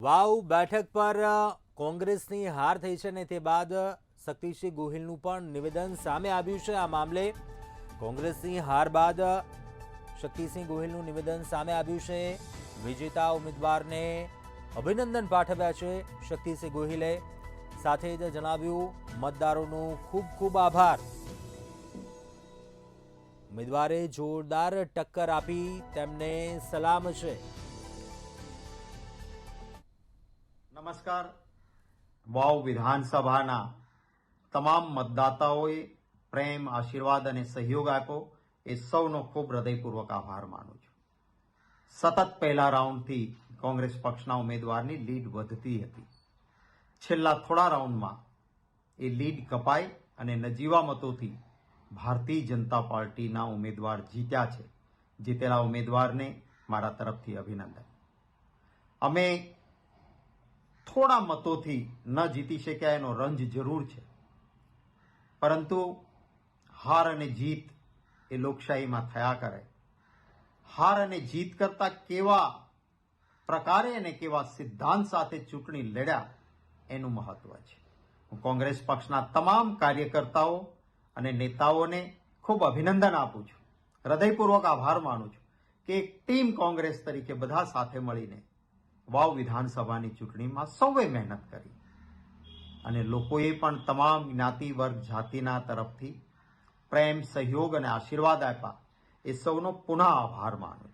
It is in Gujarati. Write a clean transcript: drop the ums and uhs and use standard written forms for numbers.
વાવ બેઠક પર કોંગ્રેસની હાર થઈ છે ને તે બાદ શક્તિસિંહ ગોહિલનું પણ નિવેદન સામે આવ્યું છે। આ મામલે કોંગ્રેસની હાર બાદ શક્તિસિંહ ગોહિલનું નિવેદન સામે આવ્યું છે। વિજેતા ઉમેદવારને અભિનંદન પાઠવ્યા છે શક્તિસિંહ ગોહિલે, સાથે જ જણાવ્યું મતદારોનો ખૂબ ખૂબ આભાર। ઉમેદવારે જોરદાર ટક્કર આપી તેમને સલામ છે। નમસ્કાર। વાવ વિધાનસભાના તમામ મતદાતાઓએ પ્રેમ, આશીર્વાદ અને સહયોગ આપ્યો એ સૌનો ખૂબ હૃદયપૂર્વક આભાર માનું છું। સતત પહેલા રાઉન્ડથી કોંગ્રેસ પક્ષના ઉમેદવારની લીડ વધતી હતી। છેલ્લા થોડા રાઉન્ડમાં એ લીડ કપાઈ અને નજીવા મતોથી ભારતીય જનતા પાર્ટીના ઉમેદવાર જીત્યા છે। જીતેલા ઉમેદવારને મારા તરફથી અભિનંદન। અમે થોડા મતોથી ન જીતી શક્યા એનો રંજ જરૂર છે, પરંતુ હાર અને જીત એ લોકશાહીમાં થયા કરે। હાર અને જીત કરતા કેવા પ્રકારે અને કેવા સિદ્ધાંત સાથે ચૂંટણી લડ્યા એનું મહત્વ છે। હું કોંગ્રેસ પક્ષના તમામ કાર્યકર્તાઓ અને નેતાઓને ખૂબ અભિનંદન આપું છું, હૃદયપૂર્વક આભાર માનું છું કે એક ટીમ કોંગ્રેસ તરીકે બધા સાથે મળીને વાવ વિધાનસભાની ચૂંટણીમાં સૌએ મહેનત કરી અને લોકોએ પણ તમામ જ્ઞાતિ, વર્ગ, જાતિના તરફથી પ્રેમ, સહયોગ અને આશીર્વાદ આપ્યા। એ સૌનો પુનઃ આભાર માનું છું।